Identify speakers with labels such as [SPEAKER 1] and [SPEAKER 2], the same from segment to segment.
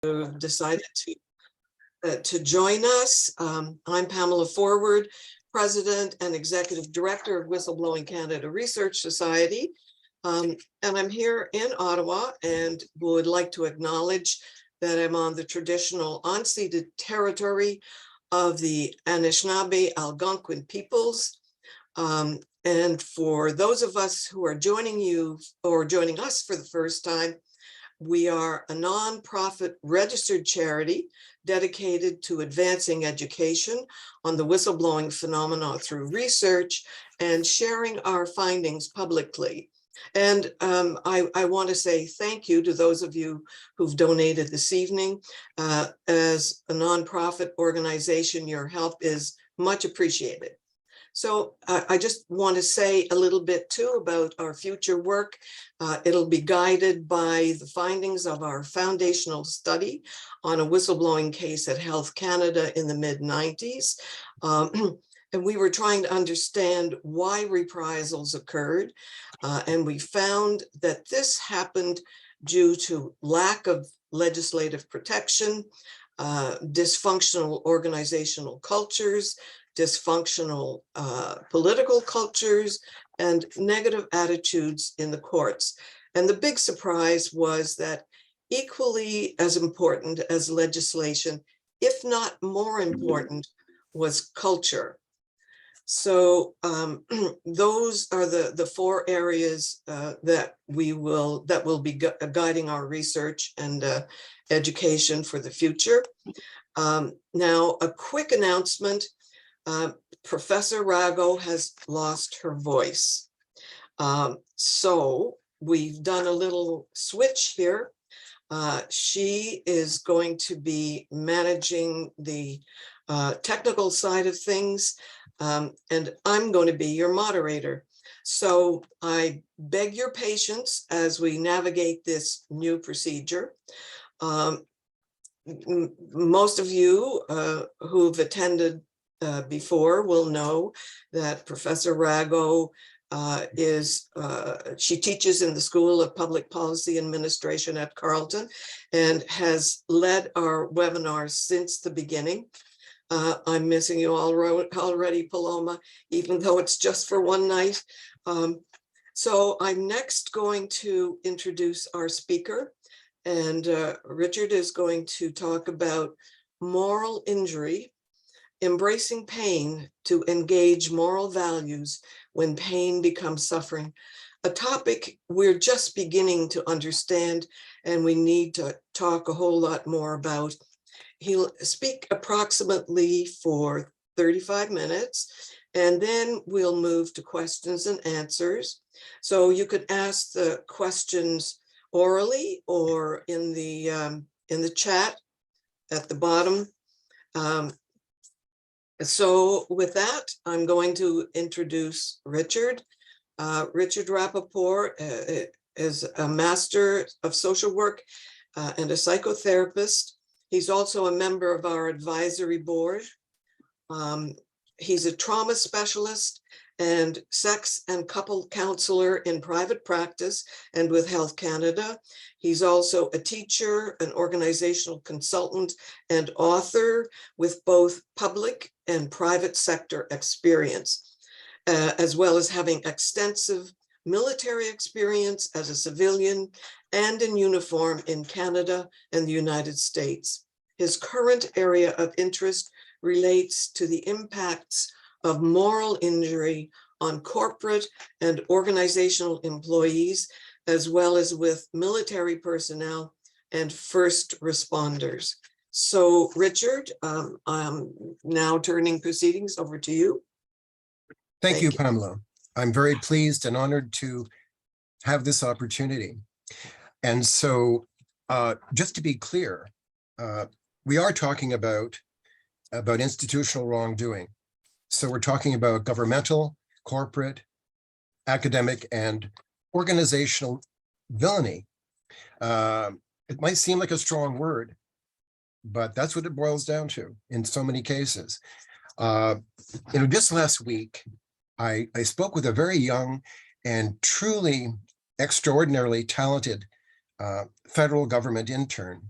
[SPEAKER 1] decided to join us. I'm Pamela Forward, President and Executive Director of Whistleblowing Canada Research Society. And I'm here in Ottawa and would like to acknowledge that I'm on the traditional unceded territory of the Anishinaabe Algonquin peoples. And for those of us who are joining you or joining us for the first time, we are a nonprofit registered charity dedicated to advancing education on the whistleblowing phenomena through research and sharing our findings publicly. And I want to say thank you to those of you who've donated this evening. As a nonprofit organization, your help is much appreciated. So I just want to say a little bit too about our future work. It'll be guided by the findings of our foundational study on a whistleblowing case at Health Canada in the mid-90s. And we were trying to understand why reprisals occurred. And we found that this happened due to lack of legislative protection, dysfunctional organizational cultures, dysfunctional political cultures, and negative attitudes in the courts. And the big surprise was that equally as important as legislation, if not more important, was culture. So those are the four areas that will be guiding our research and education for the future. Now, a quick announcement. Professor Rago has lost her voice. So we've done a little switch here. She is going to be managing the technical side of things, and I'm going to be your moderator. So I beg your patience as we navigate this new procedure. Most of you who've attended before will know that Professor Rago she teaches in the School of Public Policy Administration at Carleton and has led our webinars since the beginning. I'm missing you already, Paloma, even though it's just for one night. So I'm next going to introduce our speaker, and Richard is going to talk about moral injury, embracing pain to engage moral values when pain becomes suffering, a topic we're just beginning to understand and we need to talk a whole lot more about. He'll speak approximately for 35 minutes, and then we'll move to questions and answers. So you could ask the questions orally or in the chat at the bottom. So with that, I'm going to introduce Richard. Richard Rappaport is a master of social work and a psychotherapist. He's also a member of our advisory board. He's a trauma specialist and sex and couple counselor in private practice and with Health Canada. He's also a teacher, an organizational consultant, and author with both public and private sector experience, as well as having extensive military experience as a civilian and in uniform in Canada and the United States. His current area of interest relates to the impacts of moral injury on corporate and organizational employees, as well as with military personnel and first responders. So Richard, I'm now turning proceedings over to you.
[SPEAKER 2] Thank you, Pamela. I'm very pleased and honored to have this opportunity. And so just to be clear, we are talking about institutional wrongdoing. So we're talking about governmental, corporate, academic, and organizational villainy. It might seem like a strong word, but that's what it boils down to in so many cases. Just last week, I spoke with a very young and truly extraordinarily talented federal government intern.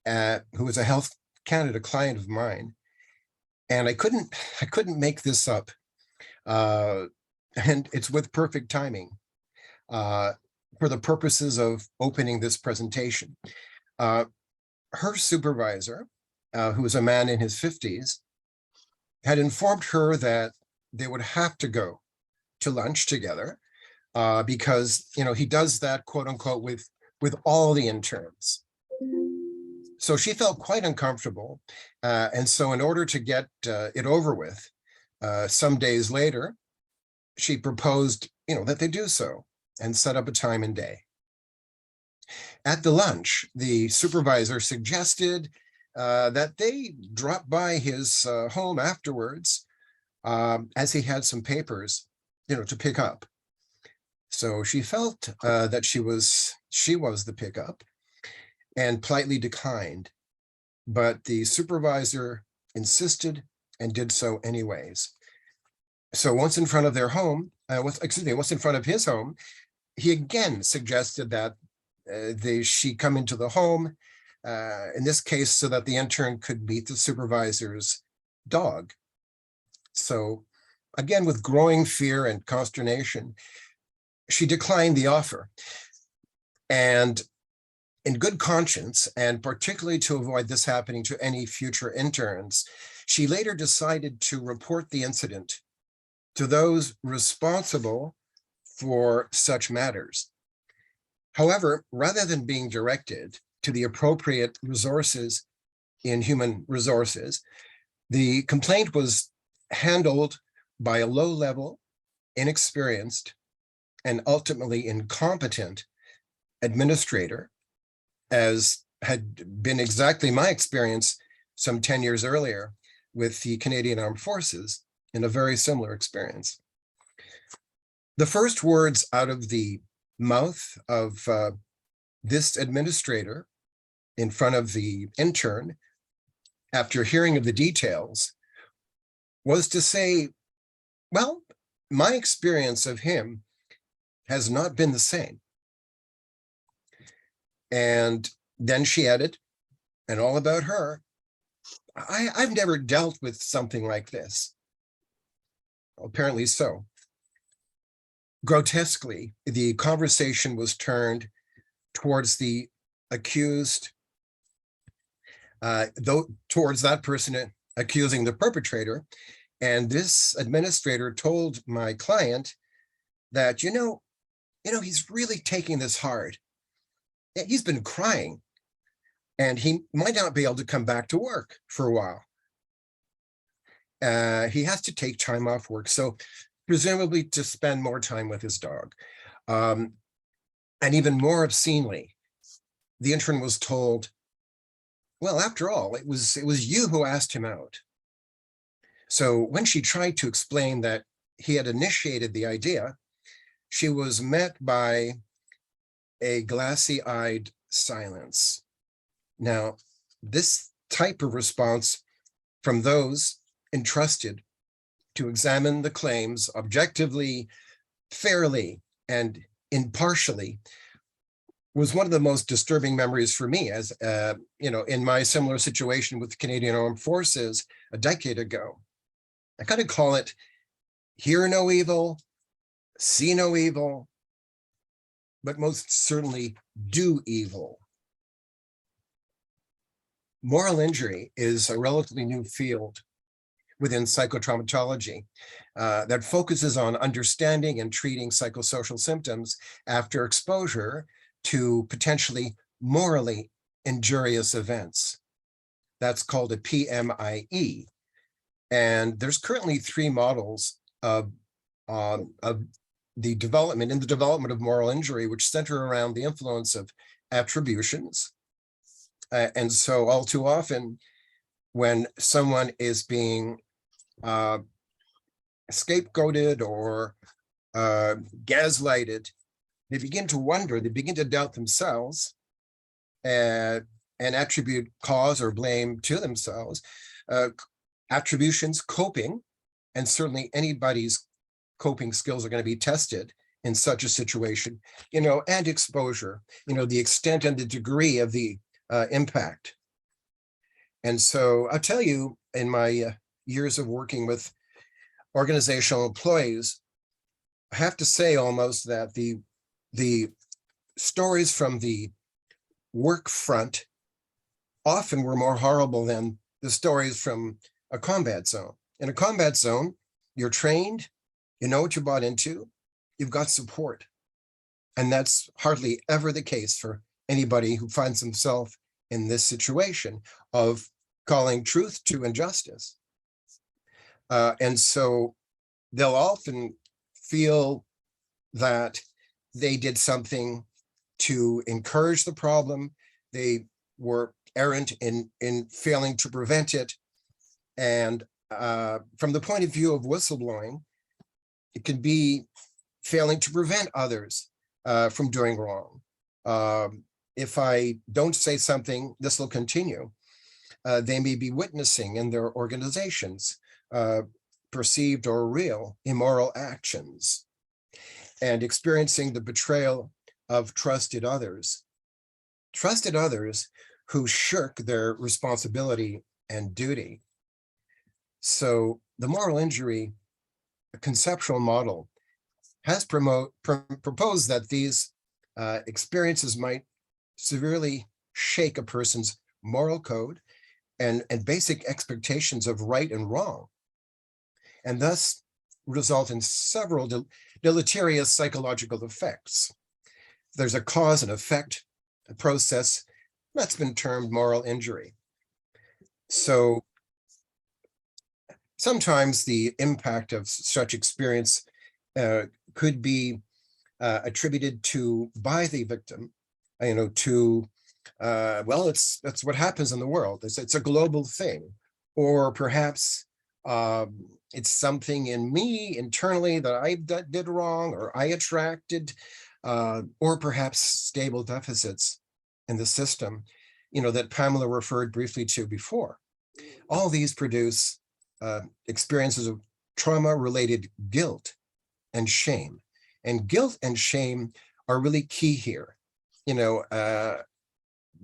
[SPEAKER 2] who was a Health Canada client of mine. And I couldn't make this up. And it's with perfect timing for the purposes of opening this presentation. Her supervisor, who was a man in his 50s, had informed her that they would have to go to lunch together because, you know, he does that, quote unquote, with all the interns. So she felt quite uncomfortable. And so in order to get it over with, some days later, she proposed, you know, that they do so and set up a time and day. At the lunch, the supervisor suggested that they drop by his home afterwards, as he had some papers, you know, to pick up. So she felt that she was the pickup and politely declined, but the supervisor insisted and did so anyways. So once in front of their home, once in front of his home, he again suggested that she come into the home, in this case, so that the intern could meet the supervisor's dog. So again, with growing fear and consternation, she declined the offer. And in good conscience, and particularly to avoid this happening to any future interns, she later decided to report the incident to those responsible for such matters. However, rather than being directed to the appropriate resources in human resources, the complaint was handled by a low-level, inexperienced, and ultimately incompetent administrator, as had been exactly my experience some 10 years earlier with the Canadian Armed Forces in a very similar experience. The first words out of the mouth of this administrator in front of the intern, after hearing of the details, was to say, well, my experience of him has not been the same. And then she added, and all about her, I've never dealt with something like this. Apparently so. Grotesquely, the conversation was turned towards the accused, towards that person accusing the perpetrator. And this administrator told my client that, you know, he's really taking this hard. He's been crying and he might not be able to come back to work for a while. He has to take time off work. So presumably to spend more time with his dog. And even more obscenely, the intern was told, well, after all, it was you who asked him out. So when she tried to explain that he had initiated the idea, she was met by a glassy-eyed silence. Now, this type of response from those entrusted to examine the claims objectively, fairly, and impartially was one of the most disturbing memories for me, as in my similar situation with the Canadian Armed Forces a decade ago. I kind of call it hear no evil, see no evil, but most certainly do evil. Moral injury is a relatively new field within psychotraumatology that focuses on understanding and treating psychosocial symptoms after exposure to potentially morally injurious events. That's called a PMIE. And there's currently 3 models of the development of moral injury, which center around the influence of attributions. And so all too often, when someone is being scapegoated or gaslighted, they begin to wonder, they begin to doubt themselves and attribute cause or blame to themselves. Attributions, coping, and certainly anybody's coping skills are going to be tested in such a situation, and exposure, the extent and the degree of the impact And so I'll tell you, in my years of working with organizational employees, I have to say almost that the stories from the work front often were more horrible than the stories from a combat zone. In a combat zone, you're trained, you know what you bought into, you've got support. And that's hardly ever the case for anybody who finds himself in this situation of calling truth to injustice. And so they'll often feel that they did something to encourage the problem. They were errant in failing to prevent it. And from the point of view of whistleblowing, it can be failing to prevent others from doing wrong. If I don't say something, this will continue. They may be witnessing in their organizations perceived or real immoral actions and experiencing the betrayal of trusted others who shirk their responsibility and duty. So the moral injury conceptual model has proposed that these experiences might severely shake a person's moral code and basic expectations of right and wrong, and thus result in several deleterious psychological effects. There's a cause and effect process that's been termed moral injury. So sometimes the impact of such experience could be attributed to by the victim, to well, that's what happens in the world. It's a global thing, or perhaps it's something in me internally that I did wrong, or I attracted, or perhaps stable deficits in the system, that Pamela referred briefly to before. All these produce experiences of trauma-related guilt and shame. And guilt and shame are really key here.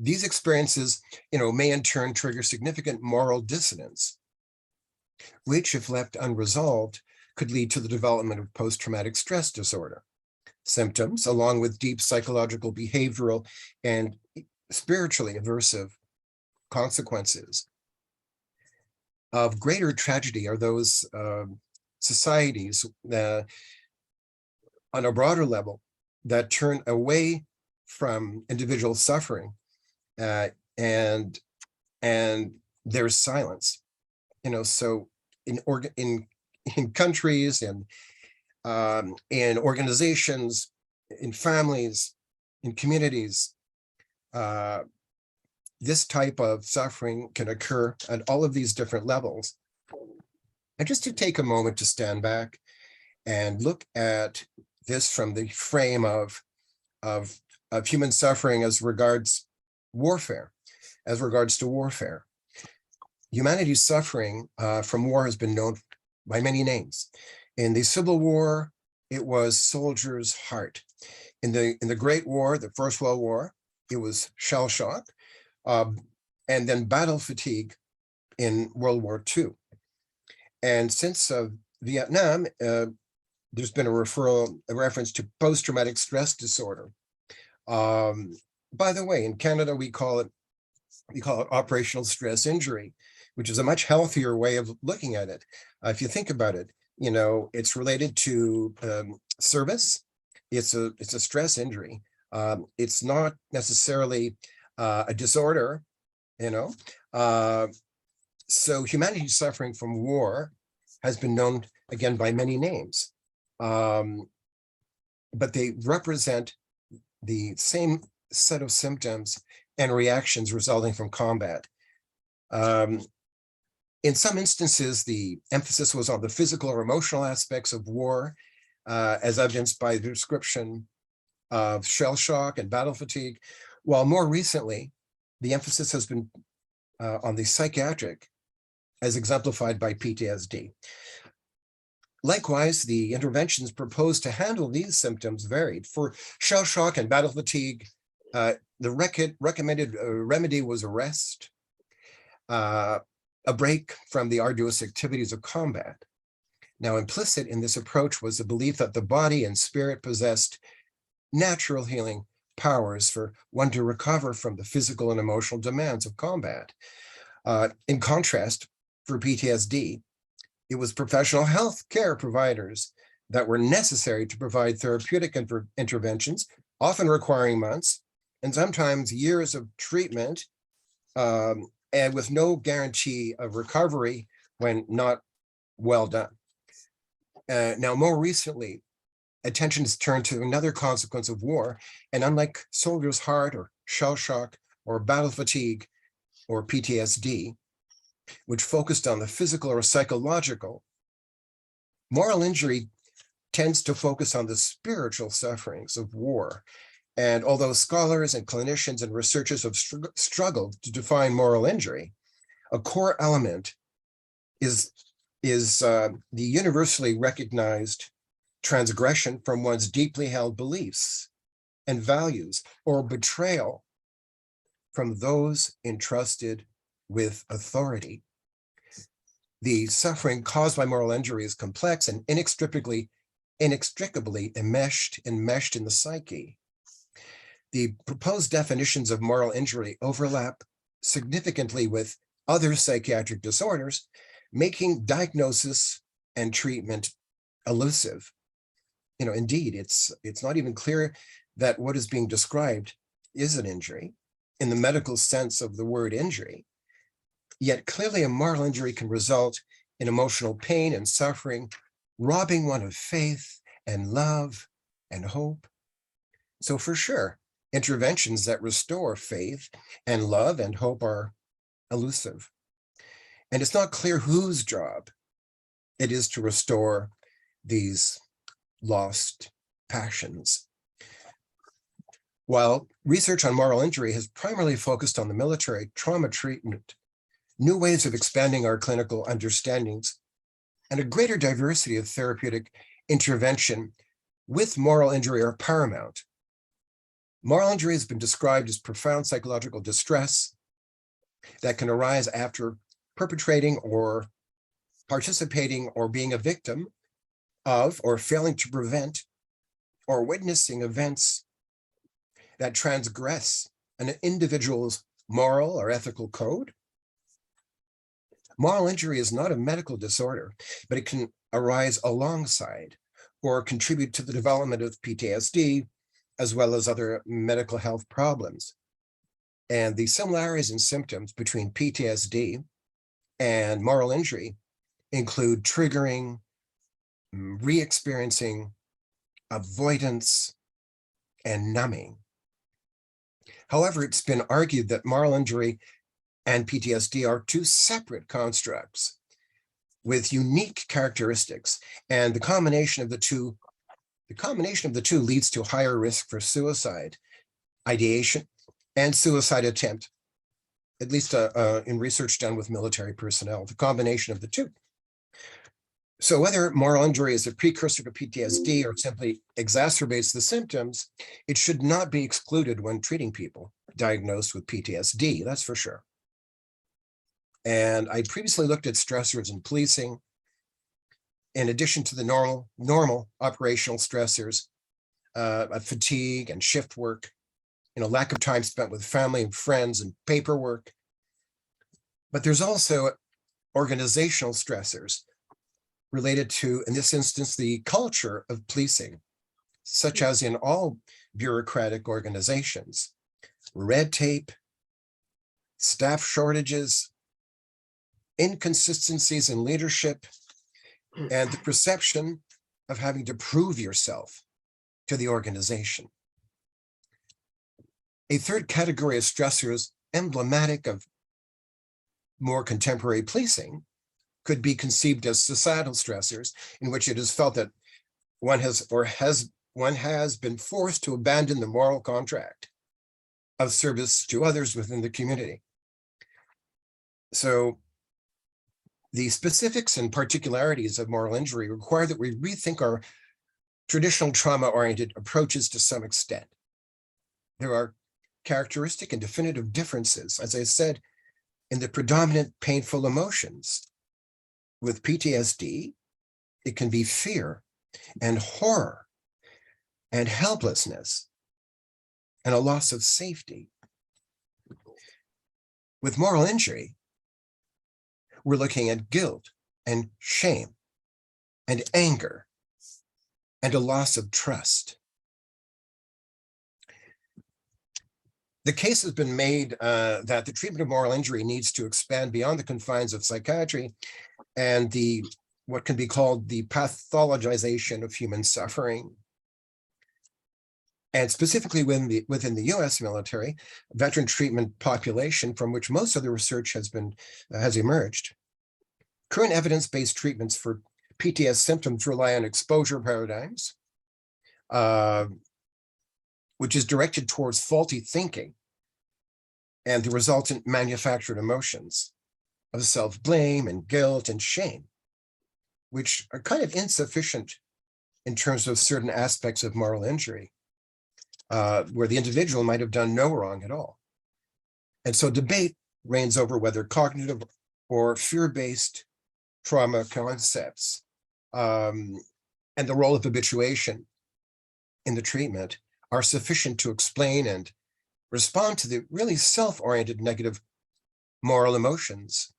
[SPEAKER 2] These experiences, may in turn trigger significant moral dissonance, which, if left unresolved, could lead to the development of post-traumatic stress disorder symptoms, along with deep psychological, behavioral, and spiritually aversive consequences. Of greater tragedy are those societies on a broader level that turn away from individual suffering and there's silence. So in countries and in organizations, in families, in communities, this type of suffering can occur at all of these different levels. And just to take a moment to stand back and look at this from the frame of human suffering as regards warfare, Humanity's suffering from war has been known by many names. In the Civil War, it was soldier's heart. In the Great War, the First World War, it was shell shock, and then battle fatigue in World War II. And since Vietnam, there's been a reference to post-traumatic stress disorder. By the way, in Canada, we call it operational stress injury, which is a much healthier way of looking at it. If you think about it, it's related to service. It's a stress injury. It's not necessarily a disorder, So humanity suffering from war has been known, again, by many names. But they represent the same set of symptoms and reactions resulting from combat. In some instances, the emphasis was on the physical or emotional aspects of war, as evidenced by the description of shell shock and battle fatigue, while more recently, the emphasis has been on the psychiatric, as exemplified by PTSD. Likewise, the interventions proposed to handle these symptoms varied. For shell shock and battle fatigue, the recommended remedy was rest. a break from the arduous activities of combat. Now, implicit in this approach was the belief that the body and spirit possessed natural healing powers for one to recover from the physical and emotional demands of combat. In contrast, for PTSD, it was professional health care providers that were necessary to provide therapeutic interventions, often requiring months and sometimes years of treatment, and with no guarantee of recovery when not well done. Now, more recently, attention is turned to another consequence of war, and unlike soldier's heart or shell shock or battle fatigue or PTSD, which focused on the physical or psychological, moral injury tends to focus on the spiritual sufferings of war. And although scholars and clinicians and researchers have struggled to define moral injury, a core element is the universally recognized transgression from one's deeply held beliefs and values, or betrayal from those entrusted with authority. The suffering caused by moral injury is complex and inextricably enmeshed in the psyche. The proposed definitions of moral injury overlap significantly with other psychiatric disorders, making diagnosis and treatment elusive. Indeed, it's not even clear that what is being described is an injury in the medical sense of the word injury. Yet clearly a moral injury can result in emotional pain and suffering, robbing one of faith and love and hope. So for sure, interventions that restore faith and love and hope are elusive. And it's not clear whose job it is to restore these lost passions. While research on moral injury has primarily focused on the military trauma treatment, new ways of expanding our clinical understandings, and a greater diversity of therapeutic intervention with moral injury are paramount. Moral injury has been described as profound psychological distress that can arise after perpetrating or participating or being a victim of or failing to prevent or witnessing events that transgress an individual's moral or ethical code. Moral injury is not a medical disorder, but it can arise alongside or contribute to the development of PTSD, as well as other medical health problems. And the similarities in symptoms between PTSD and moral injury include triggering, re-experiencing, avoidance, and numbing. However, it's been argued that moral injury and PTSD are two separate constructs with unique characteristics, and the combination of the two leads to higher risk for suicide ideation and suicide attempt, at least in research done with military personnel, the combination of the two. So whether moral injury is a precursor to PTSD or simply exacerbates the symptoms, it should not be excluded when treating people diagnosed with PTSD, that's for sure. And I previously looked at stressors in policing, in addition to the normal operational stressors of fatigue and shift work, lack of time spent with family and friends and paperwork. But there's also organizational stressors related to, in this instance, the culture of policing, such as in all bureaucratic organizations, red tape, staff shortages, inconsistencies in leadership, and the perception of having to prove yourself to the organization. A third category of stressors emblematic of more contemporary policing could be conceived as societal stressors, in which it is felt that one has been forced to abandon the moral contract of service to others within the community. So the specifics and particularities of moral injury require that we rethink our traditional trauma-oriented approaches to some extent. There are characteristic and definitive differences, as I said, in the predominant painful emotions. With PTSD, it can be fear and horror and helplessness and a loss of safety. With moral injury, we're looking at guilt and shame and anger and a loss of trust. The case has been made that the treatment of moral injury needs to expand beyond the confines of psychiatry and what can be called the pathologization of human suffering. And specifically within the US military, veteran treatment population from which most of the research has emerged. Current evidence-based treatments for PTS symptoms rely on exposure paradigms, which is directed towards faulty thinking and the resultant manufactured emotions of self-blame and guilt and shame, which are kind of insufficient in terms of certain aspects of moral injury, where the individual might have done no wrong at all. And so debate reigns over whether cognitive or fear-based trauma concepts and the role of habituation in the treatment are sufficient to explain and respond to the really self-oriented negative moral emotions,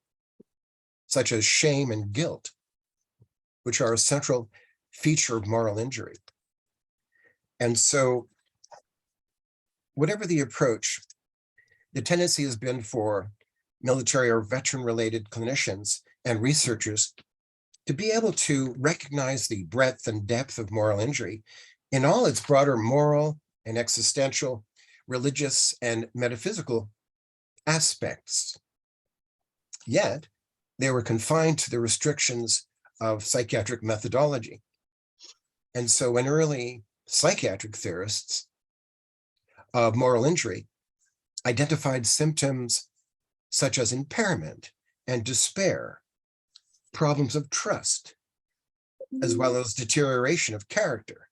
[SPEAKER 2] such as shame and guilt, which are a central feature of moral injury. And so, whatever the approach, the tendency has been for military or veteran-related clinicians and researchers to be able to recognize the breadth and depth of moral injury in all its broader moral and existential, religious and metaphysical aspects. Yet, they were confined to the restrictions of psychiatric methodology. And so when early psychiatric theorists of moral injury identified symptoms such as impairment and despair, problems of trust, as well as deterioration of character,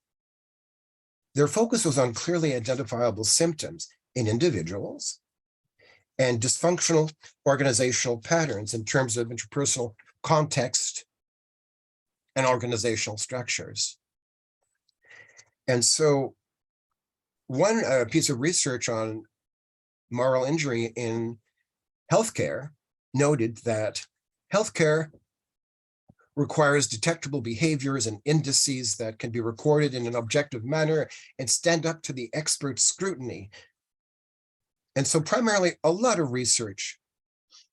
[SPEAKER 2] their focus was on clearly identifiable symptoms in individuals and dysfunctional organizational patterns in terms of interpersonal context and organizational structures. And so one piece of research on moral injury in healthcare noted that healthcare requires detectable behaviors and indices that can be recorded in an objective manner and stand up to the expert scrutiny. And so primarily a lot of research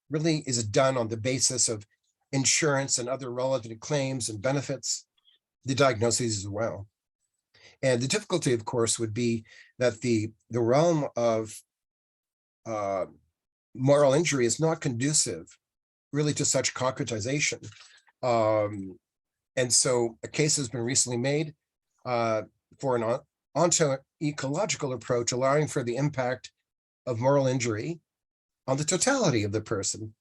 [SPEAKER 2] really is done on the basis of insurance and other relevant claims and benefits, the diagnoses as well. And the difficulty, of course, would be that the realm of moral injury is not conducive really to such concretization. And so a case has been recently made for an ontological approach, allowing for the impact of moral injury on the totality of the person,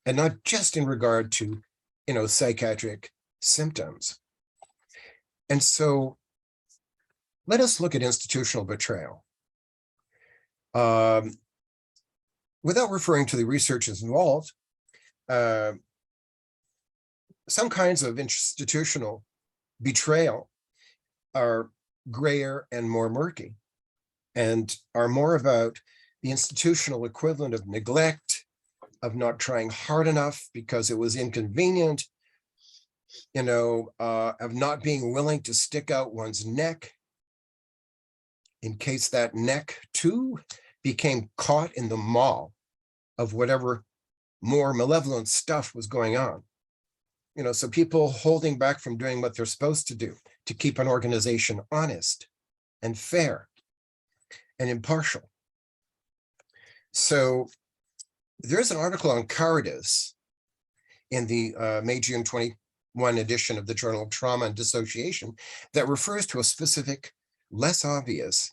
[SPEAKER 2] and not just in regard to, psychiatric symptoms. And so let us look at institutional betrayal. Without referring to the researchers involved, some kinds of institutional betrayal are grayer and more murky and are more about the institutional equivalent of neglect, of not trying hard enough because it was inconvenient, of not being willing to stick out one's neck in case that neck too became caught in the maw of whatever more malevolent stuff was going on. So people holding back from doing what they're supposed to do to keep an organization honest and fair and impartial. So there's an article on cowardice in the May-June 21 edition of the Journal of Trauma and Dissociation that refers to a specific, less obvious,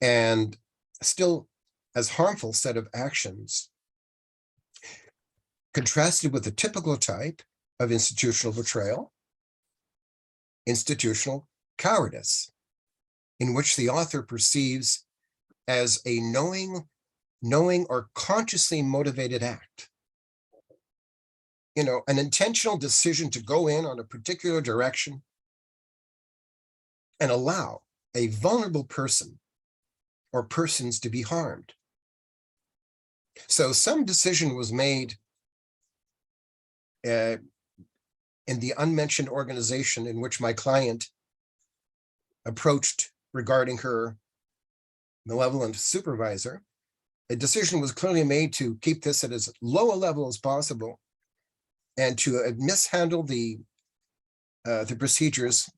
[SPEAKER 2] and still as harmful set of actions, contrasted with the typical type of institutional betrayal, institutional cowardice, in which the author perceives as a knowing knowing or consciously motivated act. An intentional decision to go in on a particular direction and allow a vulnerable person or persons to be harmed. So some decision was made in the unmentioned organization in which my client approached regarding her malevolent supervisor. A decision was clearly made to keep this at as low a level as possible and to mishandle the procedures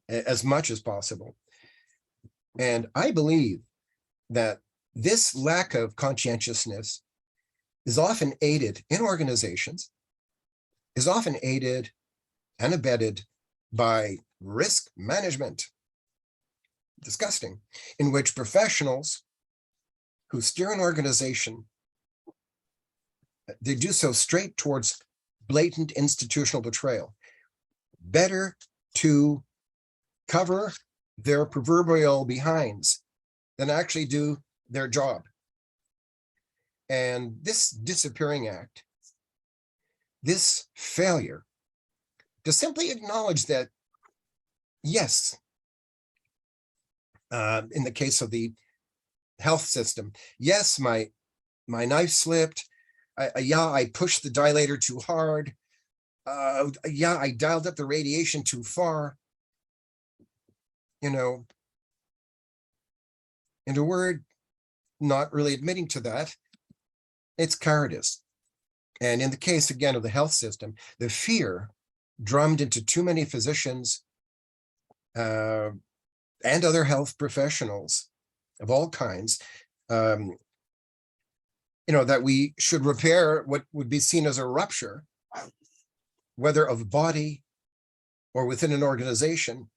[SPEAKER 2] as much as possible. And I believe that this lack of conscientiousness is often aided in organizations, is often aided and abetted by risk management. Disgusting, in which professionals who steer an organization, they do so straight towards blatant institutional betrayal. Better to cover their proverbial behinds than actually do their job. And this disappearing act, this failure to simply acknowledge that, yes, in the case of the health system, yes, my knife slipped. I pushed the dilator too hard. I dialed up the radiation too far. In a word, not really admitting to that, it's cowardice. And in the case, again, of the health system, the fear drummed into too many physicians and other health professionals of all kinds, that we should repair what would be seen as a rupture, whether of body or within an organization,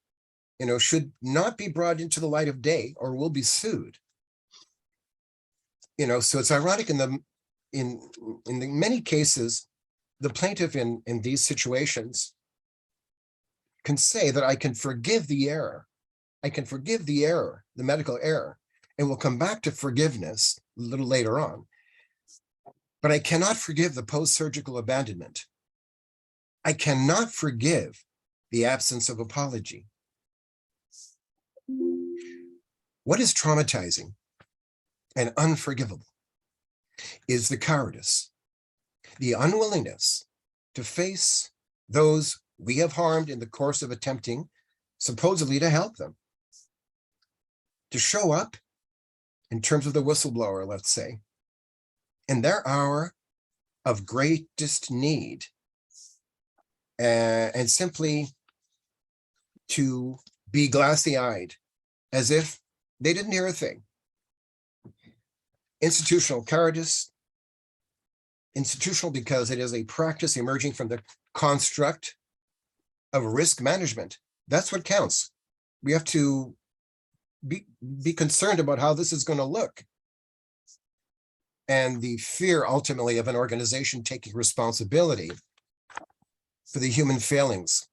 [SPEAKER 2] should not be brought into the light of day or will be sued. So it's ironic in the many cases, the plaintiff in these situations can say that I can forgive the error. I can forgive the error, the medical error, and we'll come back to forgiveness a little later on. But I cannot forgive the post-surgical abandonment. I cannot forgive the absence of apology. What is traumatizing and unforgivable is the cowardice, the unwillingness to face those we have harmed in the course of attempting supposedly to help them, to show up in terms of the whistleblower, let's say, in their hour of greatest need, and simply to be glassy-eyed as if they didn't hear a thing. Institutional cowardice, institutional because it is a practice emerging from the construct of risk management. That's what counts. We have to be concerned about how this is going to look. And the fear ultimately of an organization taking responsibility for the human failings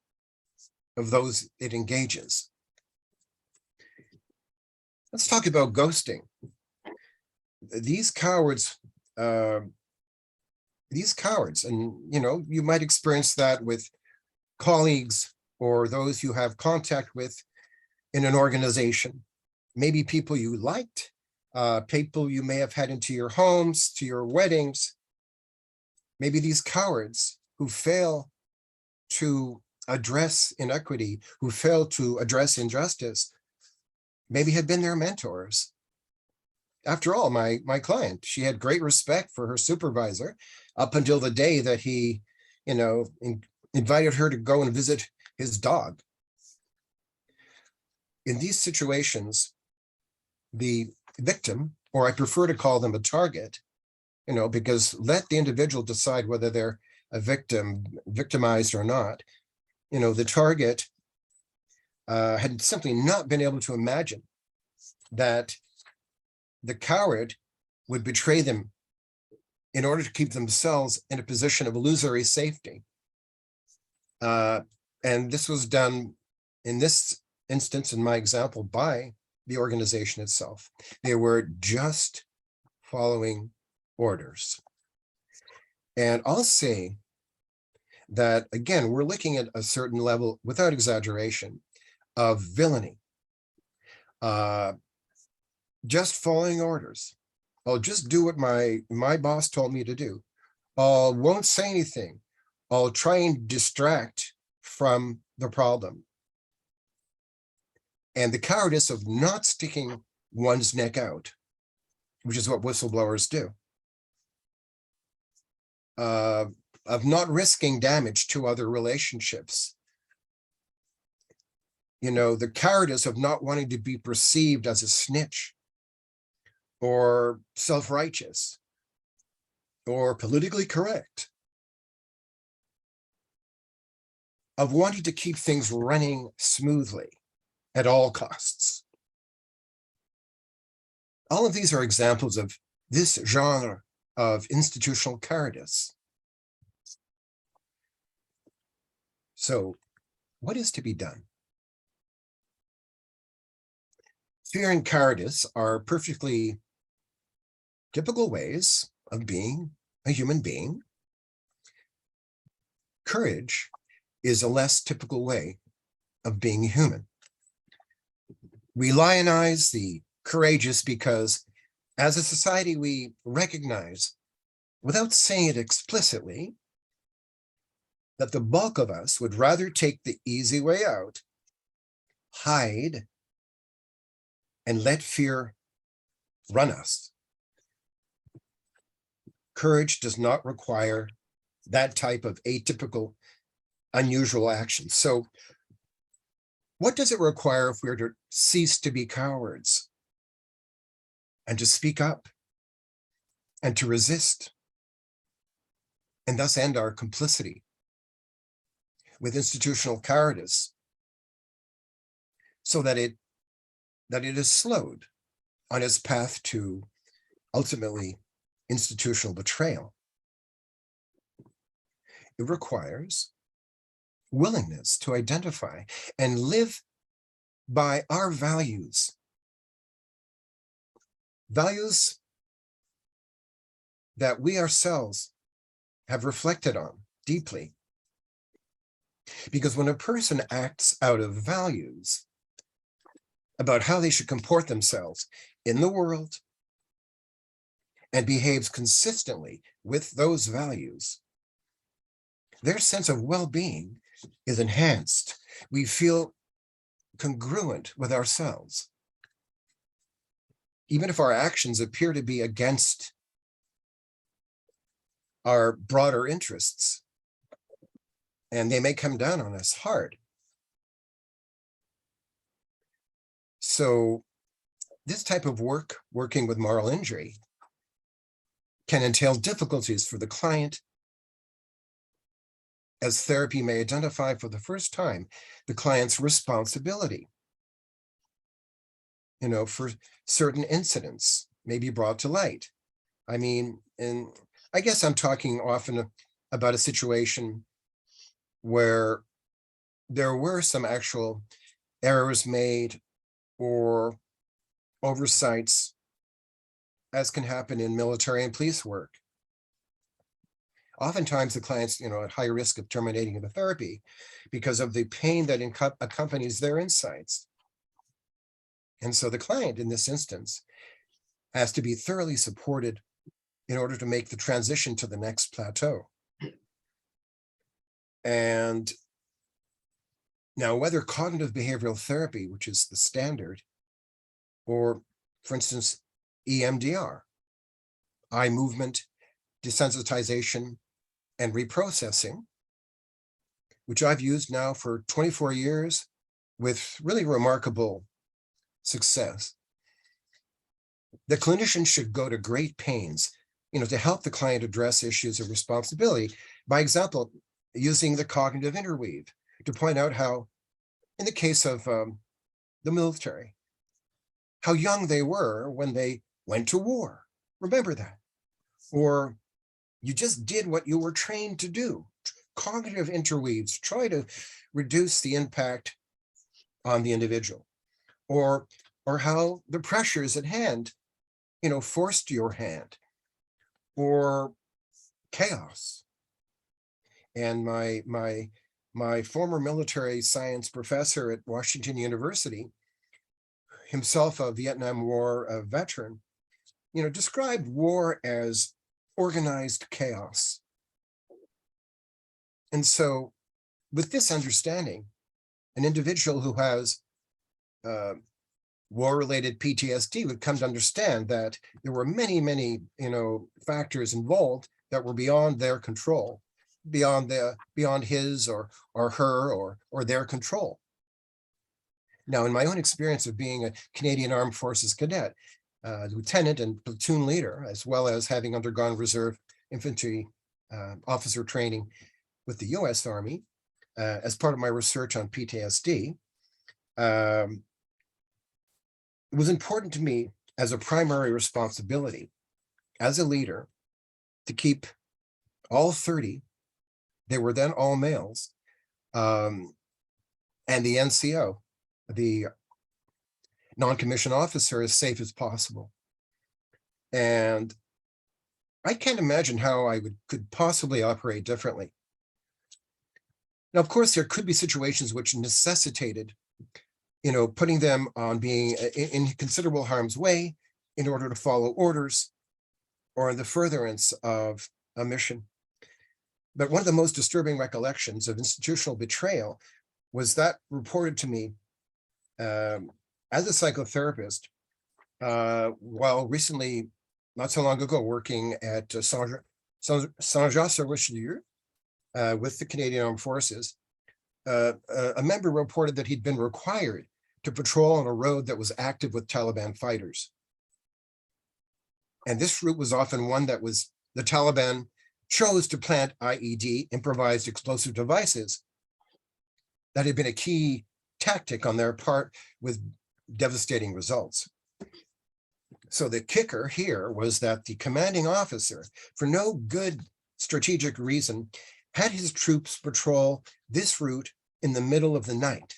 [SPEAKER 2] of those it engages. Let's talk about ghosting. These cowards, and you might experience that with colleagues or those you have contact with in an organization, maybe people you liked, people you may have had into your homes, to your weddings. Maybe these cowards who fail to address inequity, who fail to address injustice, maybe had been their mentors. After all, my client, she had great respect for her supervisor up until the day that he, invited her to go and visit his dog. In these situations, the victim, or I prefer to call them a target, because let the individual decide whether they're a victimized or not. The target had simply not been able to imagine that the coward would betray them in order to keep themselves in a position of illusory safety. And this was done in this instance, in my example, by the organization itself. They were just following orders. And I'll say that, again, we're looking at a certain level, without exaggeration, of villainy. Just following orders. I'll just do what my boss told me to do. I won't say anything. I'll try and distract from the problem. And the cowardice of not sticking one's neck out, which is what whistleblowers do. Of not risking damage to other relationships. You know, the cowardice of not wanting to be perceived as a snitch or self-righteous or politically correct, of wanting to keep things running smoothly at all costs. All of these are examples of this genre of institutional cowardice. So, what is to be done? Fear and cowardice are perfectly typical ways of being a human being. Courage is a less typical way of being human. We lionize the courageous because, as a society, we recognize, without saying it explicitly, that the bulk of us would rather take the easy way out, hide, and let fear run us. Courage does not require that type of atypical, unusual action. So what does it require if we're to cease to be cowards and to speak up and to resist and thus end our complicity with institutional cowardice, so that it is slowed on its path to ultimately institutional betrayal? It requires willingness to identify and live by our values. Values that we ourselves have reflected on deeply. Because when a person acts out of values about how they should comport themselves in the world and behaves consistently with those values, their sense of well-being is enhanced. We feel congruent with ourselves. Even if our actions appear to be against our broader interests, and they may come down on us hard. So this type of work, working with moral injury, can entail difficulties for the client, as therapy may identify for the first time the client's responsibility, for certain incidents may be brought to light. I mean, and I guess I'm talking often about a situation where there were some actual errors made or oversights, as can happen in military and police work. Oftentimes the clients, at high risk of terminating the therapy because of the pain that accompanies their insights. And so the client in this instance has to be thoroughly supported in order to make the transition to the next plateau. And now, whether cognitive behavioral therapy, which is the standard, or for instance, EMDR, eye movement, desensitization, and reprocessing, which I've used now for 24 years with really remarkable success. The clinician should go to great pains, to help the client address issues of responsibility. By example, using the cognitive interweave to point out how, in the case of the military, how young they were when they went to war. Remember that. Or you just did what you were trained to do. Cognitive interweaves try to reduce the impact on the individual. Or how the pressures at hand, forced your hand, or chaos. And my former military science professor at Washington University, himself a Vietnam War veteran, described war as organized chaos. And so with this understanding, an individual who has war-related PTSD would come to understand that there were many, many, factors involved that were beyond their control, beyond his or her or their control. Now, in my own experience of being a Canadian Armed Forces cadet, lieutenant and platoon leader, as well as having undergone reserve infantry officer training with the US Army, as part of my research on PTSD, it was important to me as a primary responsibility as a leader to keep all 30, they were then all males, and the NCO, the non-commissioned officer, as safe as possible. And I can't imagine how I could possibly operate differently. Now, of course, there could be situations which necessitated, putting them on being in considerable harm's way in order to follow orders or in the furtherance of a mission. But one of the most disturbing recollections of institutional betrayal was that reported to me as a psychotherapist while recently, not so long ago, working at Saint-Jean-sur-Richelieu with the Canadian Armed Forces. A member reported that he'd been required to patrol on a road that was active with Taliban fighters. And this route was often one that was the Taliban chose to plant IED, improvised explosive devices, that had been a key tactic on their part with devastating results. So the kicker here was that the commanding officer, for no good strategic reason, had his troops patrol this route in the middle of the night,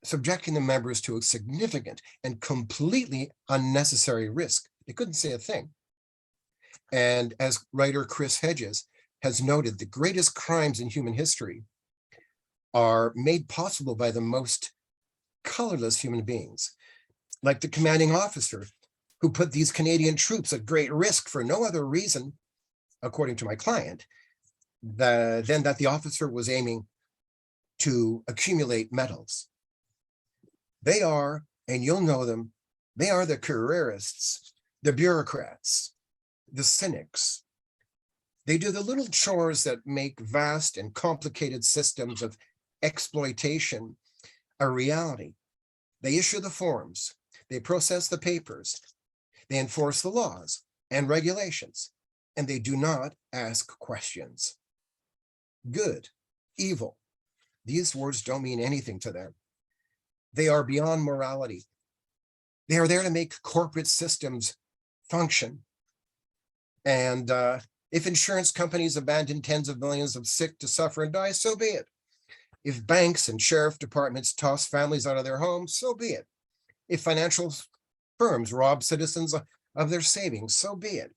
[SPEAKER 2] subjecting the members to a significant and completely unnecessary risk. They couldn't say a thing. And as writer Chris Hedges has noted, the greatest crimes in human history are made possible by the most colorless human beings, like the commanding officer who put these Canadian troops at great risk for no other reason, according to my client, than that the officer was aiming to accumulate medals. They are, and you'll know them, they are the careerists, the bureaucrats, the cynics. They do the little chores that make vast and complicated systems of exploitation a reality. They issue the forms, they process the papers, they enforce the laws and regulations, and they do not ask questions. Good, evil, these words don't mean anything to them. They are beyond morality. They are there to make corporate systems function. And if insurance companies abandon tens of millions of sick to suffer and die, so be it. If banks and sheriff departments toss families out of their homes, so be it. If financial firms rob citizens of their savings, so be it.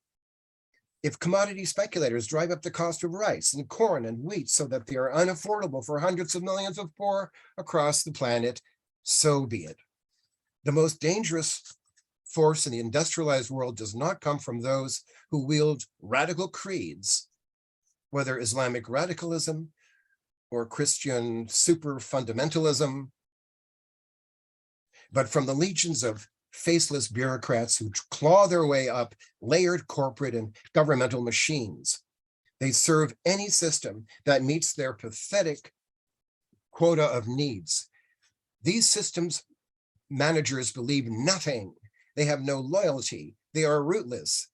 [SPEAKER 2] If commodity speculators drive up the cost of rice and corn and wheat so that they are unaffordable for hundreds of millions of poor across the planet, so be it. The most dangerous force in the industrialized world does not come from those who wield radical creeds, whether Islamic radicalism or Christian super fundamentalism, but from the legions of faceless bureaucrats who claw their way up layered corporate and governmental machines. They serve any system that meets their pathetic quota of needs. These systems managers believe nothing. They have no loyalty. They are rootless.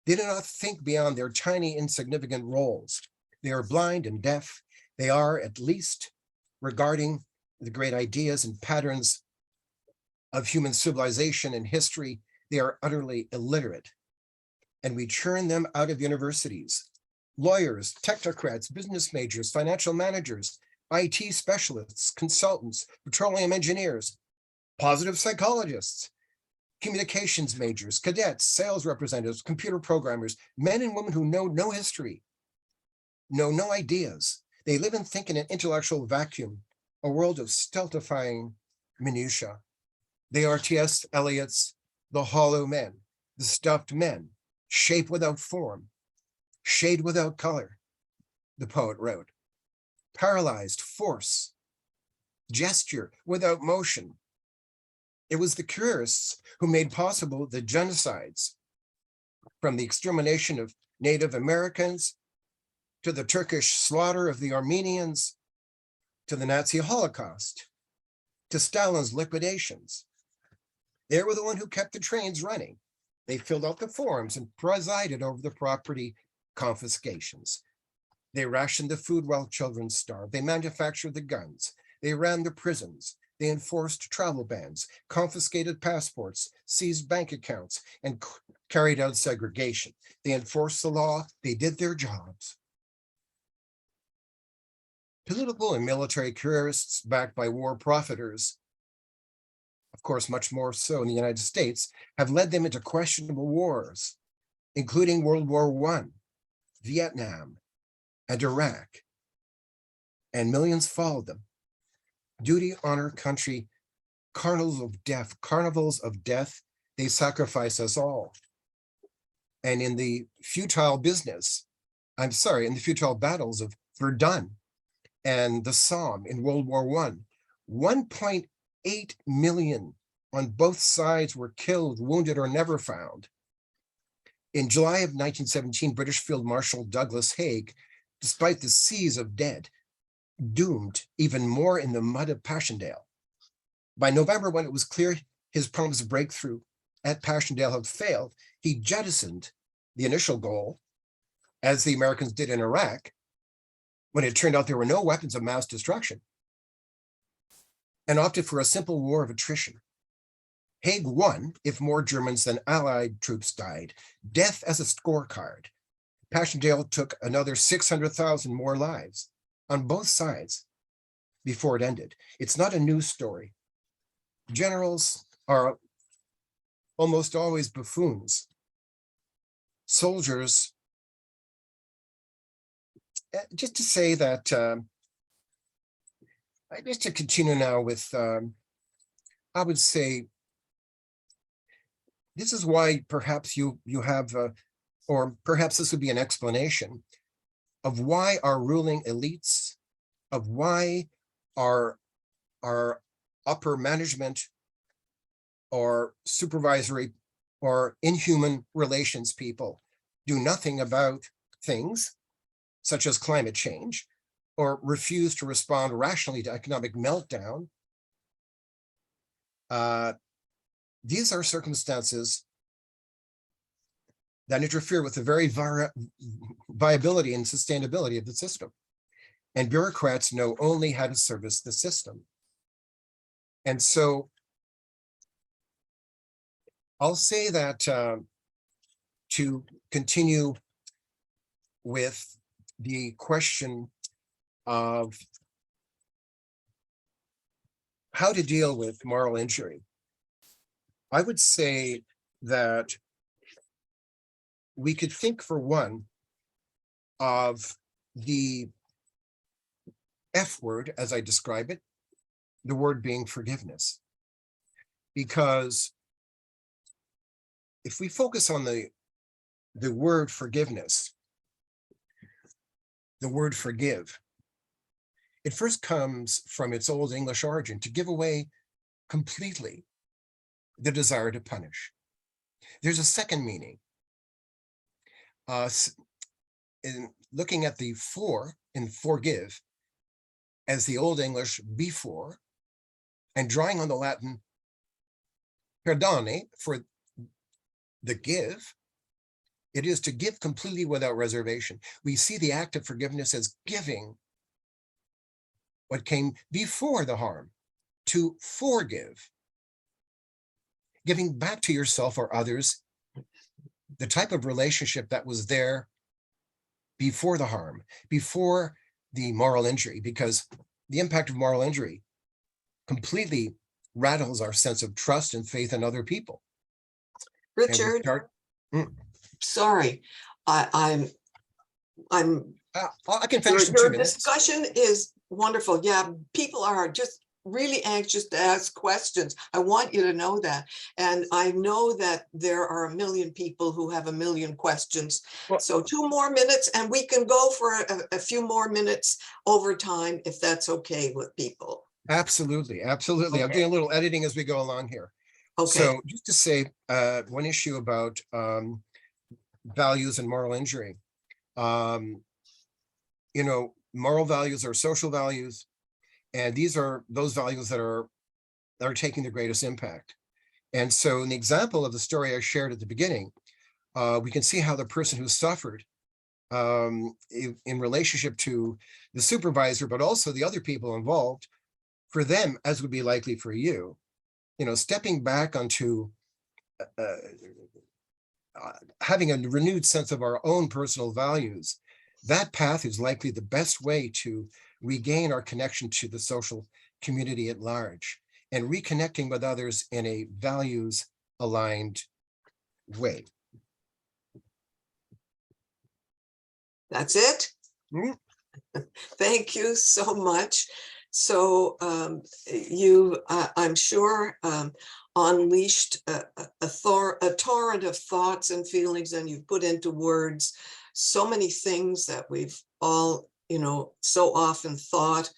[SPEAKER 2] They do not think beyond their tiny, insignificant roles. They are blind and deaf. They are, at least regarding the great ideas and patterns of human civilization and history, they are utterly illiterate. And we churn them out of universities. Lawyers, technocrats, business majors, financial managers, IT specialists, consultants, petroleum engineers, positive psychologists, communications majors, cadets, sales representatives, computer programmers, men and women who know no history, know no ideas. They live and think in an intellectual vacuum, a world of stultifying minutiae. They are T.S. Eliot's The Hollow Men, the stuffed men, shape without form, shade without color, the poet wrote. Paralyzed force, gesture without motion. It was the curists who made possible the genocides, from the extermination of Native Americans to the Turkish slaughter of the Armenians, to the Nazi Holocaust, to Stalin's liquidations. They were the one who kept the trains running. They filled out the forms and presided over the property confiscations. They rationed the food while children starved. They manufactured the guns. They ran the prisons. They enforced travel bans, confiscated passports, seized bank accounts, and carried out segregation. They enforced the law. They did their jobs. Political and military careerists backed by war profiteers, of course, much more so in the United States, have led them into questionable wars, including World War I, Vietnam, and Iraq. And millions followed them. Duty, honor, country, carnivals of death, they sacrifice us all. And in the futile battles of Verdun and the Somme in World War I, 1.8 million on both sides were killed, wounded, or never found. In July of 1917, British Field Marshal Douglas Haig, despite the seas of dead, doomed even more in the mud of Passchendaele. By November, when it was clear his promised breakthrough at Passchendaele had failed, he jettisoned the initial goal, as the Americans did in Iraq, when it turned out there were no weapons of mass destruction, and opted for a simple war of attrition. Haig won if more Germans than Allied troops died. Death as a scorecard. Passchendaele took another 600,000 more lives on both sides before it ended. It's not a news story. Generals are almost always buffoons. Soldiers, just to say that, just to continue now with, I would say, this is why perhaps you have, or perhaps this would be an explanation of why our ruling elites, of why our upper management or supervisory or inhuman relations people do nothing about things such as climate change, or refuse to respond rationally to economic meltdown. These are circumstances that interfere with the very viability and sustainability of the system. And bureaucrats know only how to service the system. And so I'll say that to continue with the question of how to deal with moral injury, I would say that we could think, for one, of the F word, as I describe it, the word being forgiveness. Because if we focus on the word forgiveness, the word forgive, it first comes from its Old English origin, to give away completely the desire to punish. There's a second meaning. In looking at the for in forgive as the Old English before, and drawing on the Latin perdone for the give, it is to give completely without reservation. We see the act of forgiveness as giving what came before the harm, to forgive, giving back to yourself or others the type of relationship that was there before the harm, before the moral injury, because the impact of moral injury completely rattles our sense of trust and faith in other people. And we
[SPEAKER 1] Richard,
[SPEAKER 2] start, Mm,
[SPEAKER 1] sorry, I'm
[SPEAKER 2] I can finish in
[SPEAKER 1] your
[SPEAKER 2] 2 minutes.
[SPEAKER 1] discussion is wonderful. Yeah, people are just really anxious to ask questions. I want you to know that. And I know that there are a million people who have a million questions.
[SPEAKER 2] Well-
[SPEAKER 1] So 2 more minutes and we can go for a few more minutes over time if that's okay with people.
[SPEAKER 2] Absolutely, absolutely. I'm
[SPEAKER 1] Okay.
[SPEAKER 2] doing a little editing as we go along here.
[SPEAKER 1] Okay,
[SPEAKER 2] So just to say, one issue about values and moral injury. Um, moral values are social values, and these are those values that are taking the greatest impact. And so in the example of the story I shared at the beginning, we can see how the person who suffered in relationship to the supervisor, but also the other people involved, for them, as would be likely for you, stepping back onto having a renewed sense of our own personal values, that path is likely the best way to regain our connection to the social community at large and reconnecting with others in a values aligned way.
[SPEAKER 1] that's it.
[SPEAKER 2] Mhm.
[SPEAKER 1] Thank you so much. So you, I'm sure, unleashed a torrent of thoughts and feelings, and you've put into words so many things that we've all, so often thought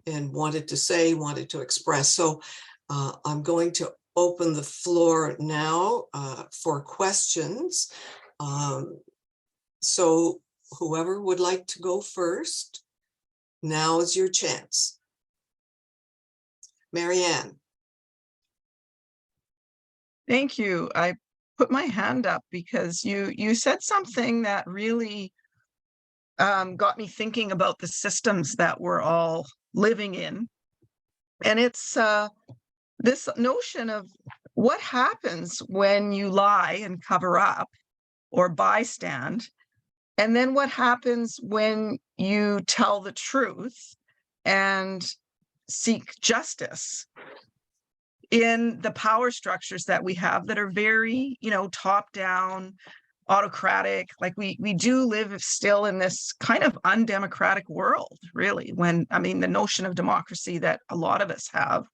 [SPEAKER 1] and wanted to say, wanted to express. So I'm going to open the floor now for questions. So whoever would like to go first, now is your chance. Marianne.
[SPEAKER 3] Thank you. I put my hand up because you said something that really got me thinking about the systems that we're all living in. And it's this notion of what happens when you lie and cover up or bystand, and then what happens when you tell the truth and seek justice in the power structures that we have that are very, top down, autocratic. Like we do live still in this kind of undemocratic world, really, the notion of democracy that a lot of us have.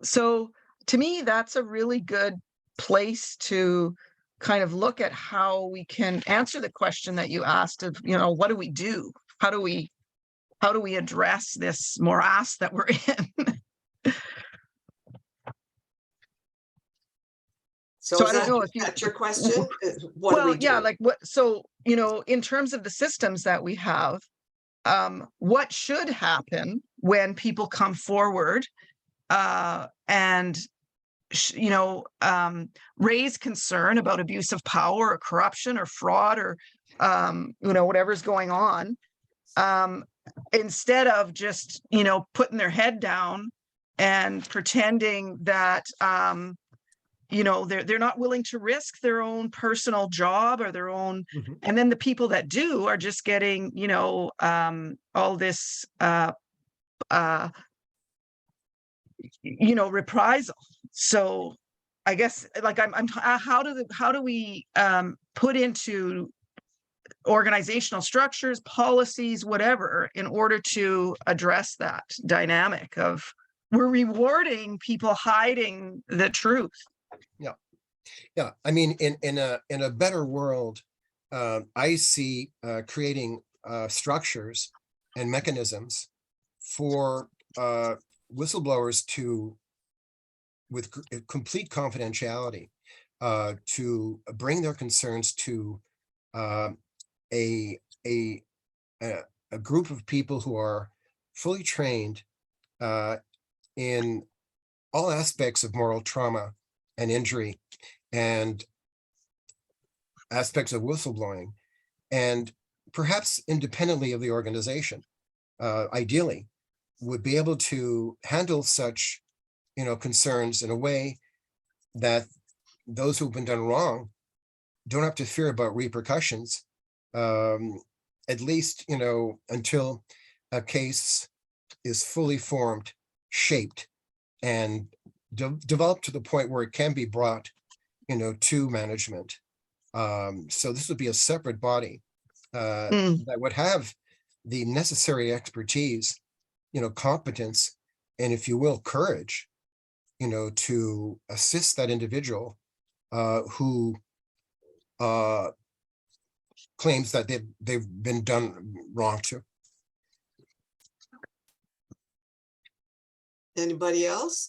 [SPEAKER 3] So to me, that's a really good place to kind of look at how we can answer the question that you asked of, what do we do? How do we address this morass that we're in?
[SPEAKER 1] So
[SPEAKER 3] I don't know if
[SPEAKER 1] that's your question. What do
[SPEAKER 3] well,
[SPEAKER 1] we do?
[SPEAKER 3] yeah, like what, so, in terms of the systems that we have, what should happen when people come forward and raise concern about abuse of power or corruption or fraud or whatever's going on, instead of just putting their head down and pretending that they're not willing to risk their own personal job or their own, and then the people that do are just getting all this reprisal. So I guess, like, how do we put into organizational structures, policies, whatever, in order to address that dynamic of we're rewarding people hiding the truth?
[SPEAKER 2] Yeah. I mean, in a better world, I see creating structures and mechanisms for whistleblowers to, with complete confidentiality, to bring their concerns to a group of people who are fully trained in all aspects of moral trauma and injury and aspects of whistleblowing, and perhaps independently of the organization, ideally, would be able to handle such, concerns in a way that those who've been done wrong don't have to fear about repercussions, at least, until a case is fully formed, shaped, and developed to the point where it can be brought to management. So this would be a separate body
[SPEAKER 3] Mm.
[SPEAKER 2] that would have the necessary expertise, competence, and if you will, courage, to assist that individual who claims that they've been done wrong to.
[SPEAKER 1] Anybody else?